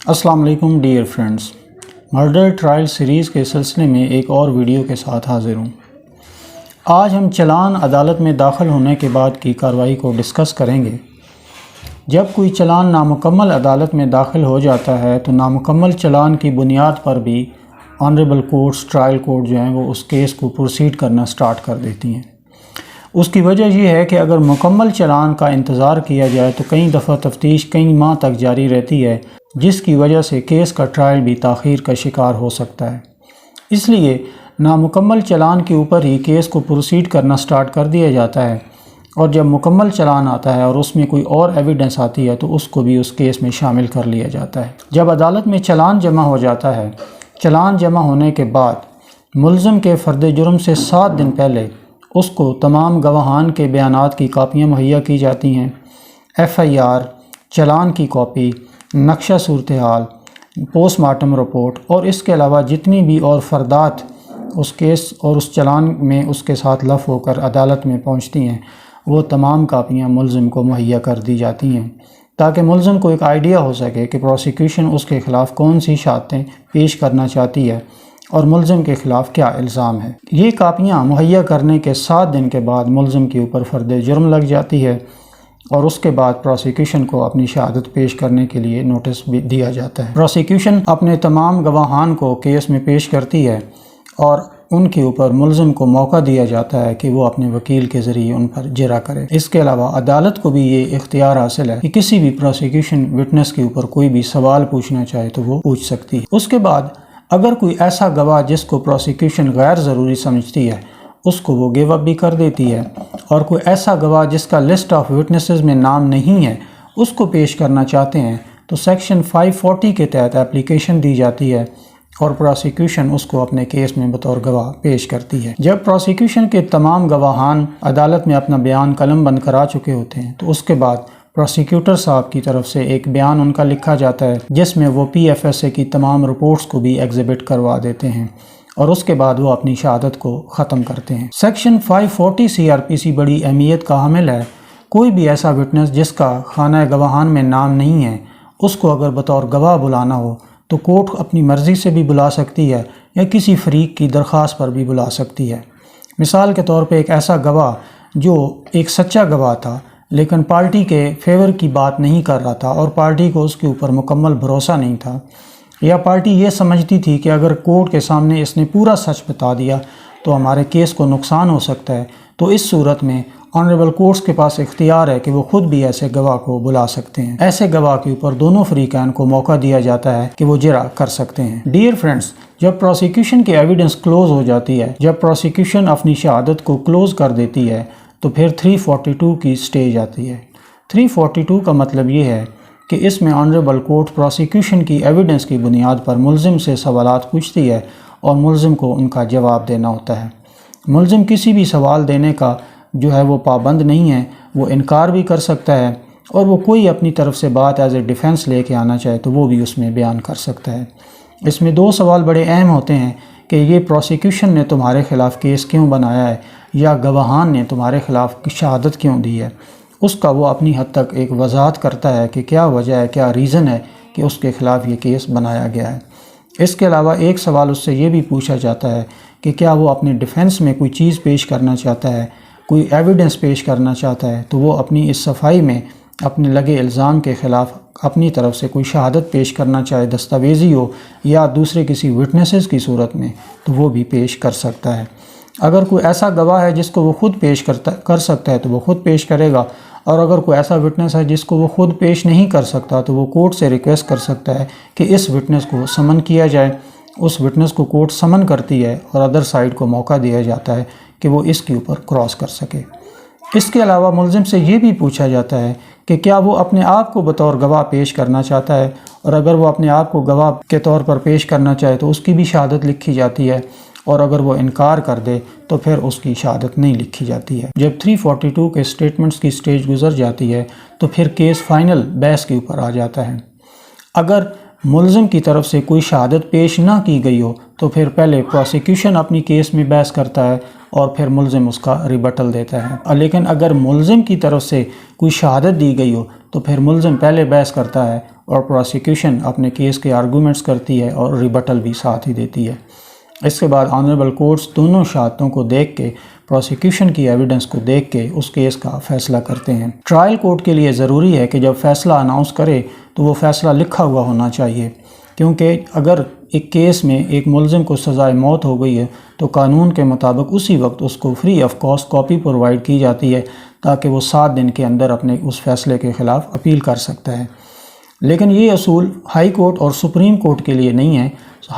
السلام علیکم dear friends, murder trial series کے سلسلے میں ایک اور ویڈیو کے ساتھ حاضر ہوں۔ آج ہم چلان عدالت میں داخل ہونے کے بعد کی کارروائی کو ڈسکس کریں گے۔ جب کوئی چلان نامکمل عدالت میں داخل ہو جاتا ہے تو نامکمل چلان کی بنیاد پر بھی آنریبل کورٹس، ٹرائل کورٹ جو ہیں وہ اس کیس کو پروسیڈ کرنا سٹارٹ کر دیتی ہیں۔ اس کی وجہ یہ ہے کہ اگر مکمل چلان کا انتظار کیا جائے تو کئی دفعہ تفتیش کئی ماہ تک جاری رہتی ہے، جس کی وجہ سے کیس کا ٹرائل بھی تاخیر کا شکار ہو سکتا ہے۔ اس لیے نامکمل چلان کے اوپر ہی کیس کو پروسیڈ کرنا سٹارٹ کر دیا جاتا ہے، اور جب مکمل چلان آتا ہے اور اس میں کوئی اور ایویڈنس آتی ہے تو اس کو بھی اس کیس میں شامل کر لیا جاتا ہے۔ جب عدالت میں چلان جمع ہو جاتا ہے، چلان جمع ہونے کے بعد ملزم کے فرد جرم سے 7 دن پہلے اس کو تمام گواہان کے بیانات کی کاپیاں مہیا کی جاتی ہیں۔ FIR، چلان کی کاپی، نقشہ صورتحال، پوسٹ مارٹم رپورٹ اور اس کے علاوہ جتنی بھی اور فردات اس کیس اور اس چلان میں اس کے ساتھ لف ہو کر عدالت میں پہنچتی ہیں، وہ تمام کاپیاں ملزم کو مہیا کر دی جاتی ہیں تاکہ ملزم کو ایک آئیڈیا ہو سکے کہ پروسیکیوشن اس کے خلاف کون سی شہادتیں پیش کرنا چاہتی ہے اور ملزم کے خلاف کیا الزام ہے۔ یہ کاپیاں مہیا کرنے کے 7 دن کے بعد ملزم کے اوپر فرد جرم لگ جاتی ہے اور اس کے بعد پروسیکیوشن کو اپنی شہادت پیش کرنے کے لیے نوٹس بھی دیا جاتا ہے۔ پروسیکیوشن اپنے تمام گواہان کو کیس میں پیش کرتی ہے اور ان کے اوپر ملزم کو موقع دیا جاتا ہے کہ وہ اپنے وکیل کے ذریعے ان پر جرح کرے۔ اس کے علاوہ عدالت کو بھی یہ اختیار حاصل ہے کہ کسی بھی پروسیکیوشن وٹنس کے اوپر کوئی بھی سوال پوچھنا چاہے تو وہ پوچھ سکتی ہے۔ اس کے بعد اگر کوئی ایسا گواہ جس کو پروسیکیوشن غیر ضروری سمجھتی ہے اس کو وہ گیو اپ بھی کر دیتی ہے، اور کوئی ایسا گواہ جس کا لسٹ آف وٹنسز میں نام نہیں ہے اس کو پیش کرنا چاہتے ہیں تو سیکشن 540 کے تحت اپلیکیشن دی جاتی ہے اور پروسیکیوشن اس کو اپنے کیس میں بطور گواہ پیش کرتی ہے۔ جب پروسیکیوشن کے تمام گواہان عدالت میں اپنا بیان قلم بند کرا چکے ہوتے ہیں تو اس کے بعد پروسیکیوٹر صاحب کی طرف سے ایک بیان ان کا لکھا جاتا ہے جس میں وہ PFSA کی تمام رپورٹس کو بھی ایگزیبٹ کروا دیتے ہیں، اور اس کے بعد وہ اپنی شہادت کو ختم کرتے ہیں۔ سیکشن 540 CRPC بڑی اہمیت کا حامل ہے۔ کوئی بھی ایسا وٹنس جس کا خانہ گواہان میں نام نہیں ہے اس کو اگر بطور گواہ بلانا ہو تو کورٹ اپنی مرضی سے بھی بلا سکتی ہے یا کسی فریق کی درخواست پر بھی بلا سکتی ہے۔ مثال کے طور پہ ایک ایسا گواہ جو ایک سچا گواہ تھا لیکن پارٹی کے فیور کی بات نہیں کر رہا تھا اور پارٹی کو اس کے اوپر مکمل بھروسہ نہیں تھا، یا پارٹی یہ سمجھتی تھی کہ اگر کورٹ کے سامنے اس نے پورا سچ بتا دیا تو ہمارے کیس کو نقصان ہو سکتا ہے، تو اس صورت میں آنریبل کورٹس کے پاس اختیار ہے کہ وہ خود بھی ایسے گواہ کو بلا سکتے ہیں۔ ایسے گواہ کے اوپر دونوں فریقین کو موقع دیا جاتا ہے کہ وہ جرح کر سکتے ہیں۔ ڈیئر فرینڈز، جب پروسیکیوشن کی ایویڈنس کلوز ہو جاتی ہے، جب پروسیکیوشن اپنی شہادت کو کلوز کر دیتی ہے تو پھر 342 کی سٹیج آتی ہے۔ 342 کا مطلب یہ ہے کہ اس میں آنریبل کورٹ پروسیکیوشن کی ایویڈنس کی بنیاد پر ملزم سے سوالات پوچھتی ہے اور ملزم کو ان کا جواب دینا ہوتا ہے۔ ملزم کسی بھی سوال دینے کا جو ہے وہ پابند نہیں ہے، وہ انکار بھی کر سکتا ہے، اور وہ کوئی اپنی طرف سے بات ایز اے ڈیفینس لے کے آنا چاہے تو وہ بھی اس میں بیان کر سکتا ہے۔ اس میں 2 سوال بڑے اہم ہوتے ہیں کہ یہ پروسیکیوشن نے تمہارے خلاف کیس کیوں بنایا ہے یا گواہان نے تمہارے خلاف شہادت کیوں دی ہے۔ اس کا وہ اپنی حد تک ایک وضاحت کرتا ہے کہ کیا وجہ ہے، کیا ریزن ہے کہ اس کے خلاف یہ کیس بنایا گیا ہے۔ اس کے علاوہ ایک سوال اس سے یہ بھی پوچھا جاتا ہے کہ کیا وہ اپنے ڈیفینس میں کوئی چیز پیش کرنا چاہتا ہے، کوئی ایویڈنس پیش کرنا چاہتا ہے، تو وہ اپنی اس صفائی میں اپنے لگے الزام کے خلاف اپنی طرف سے کوئی شہادت پیش کرنا چاہے، دستاویزی ہو یا دوسرے کسی وٹنسز کی صورت میں، تو وہ بھی پیش کر سکتا ہے۔ اگر کوئی ایسا گواہ ہے جس کو وہ خود پیش کر سکتا ہے تو وہ خود پیش کرے گا، اور اگر کوئی ایسا وٹنس ہے جس کو وہ خود پیش نہیں کر سکتا تو وہ کورٹ سے ریکویسٹ کر سکتا ہے کہ اس وٹنس کو سمن کیا جائے۔ اس وٹنس کو کورٹ سمن کرتی ہے اور ادر سائڈ کو موقع دیا جاتا ہے کہ وہ اس کے اوپر کراس کر سکے۔ اس کے علاوہ ملزم سے یہ بھی پوچھا جاتا ہے کہ کیا وہ اپنے آپ کو بطور گواہ پیش کرنا چاہتا ہے، اور اگر وہ اپنے آپ کو گواہ کے طور پر پیش کرنا چاہے تو اس کی بھی شہادت لکھی جاتی ہے، اور اگر وہ انکار کر دے تو پھر اس کی شہادت نہیں لکھی جاتی ہے۔ جب 342 کے سٹیٹمنٹس کی سٹیج گزر جاتی ہے تو پھر کیس فائنل بحث کے اوپر آ جاتا ہے۔ اگر ملزم کی طرف سے کوئی شہادت پیش نہ کی گئی ہو تو پھر پہلے پروسیکیوشن اپنی کیس میں بحث کرتا ہے، اور پھر ملزم اس کا ریبٹل دیتا ہے۔ لیکن اگر ملزم کی طرف سے کوئی شہادت دی گئی ہو تو پھر ملزم پہلے بحث کرتا ہے اور پروسیکیوشن اپنے کیس کے آرگومنٹس کرتی ہے اور ریبٹل بھی ساتھ ہی دیتی ہے۔ اس کے بعد آنریبل کورٹس دونوں شہادتوں کو دیکھ کے، پروسیکیوشن کی ایویڈنس کو دیکھ کے اس کیس کا فیصلہ کرتے ہیں۔ ٹرائل کورٹ کے لیے ضروری ہے کہ جب فیصلہ اناؤنس کرے تو وہ فیصلہ لکھا ہوا ہونا چاہیے، کیونکہ اگر ایک کیس میں ایک ملزم کو سزائے موت ہو گئی ہے تو قانون کے مطابق اسی وقت اس کو free of cost copy provide کی جاتی ہے تاکہ وہ 7 دن کے اندر اپنے اس فیصلے کے خلاف اپیل کر سکتا ہے۔ لیکن یہ اصول ہائی کورٹ اور سپریم کورٹ کے لیے نہیں ہے۔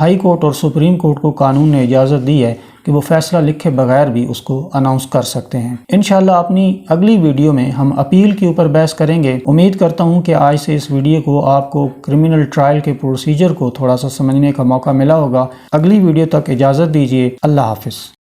ہائی کورٹ اور سپریم کورٹ کو قانون نے اجازت دی ہے کہ وہ فیصلہ لکھے بغیر بھی اس کو اناؤنس کر سکتے ہیں۔ انشاءاللہ اپنی اگلی ویڈیو میں ہم اپیل کے اوپر بحث کریں گے۔ امید کرتا ہوں کہ آج سے اس ویڈیو کو آپ کو کرمنل ٹرائل کے پروسیجر کو تھوڑا سا سمجھنے کا موقع ملا ہوگا۔ اگلی ویڈیو تک اجازت دیجیے۔ اللہ حافظ۔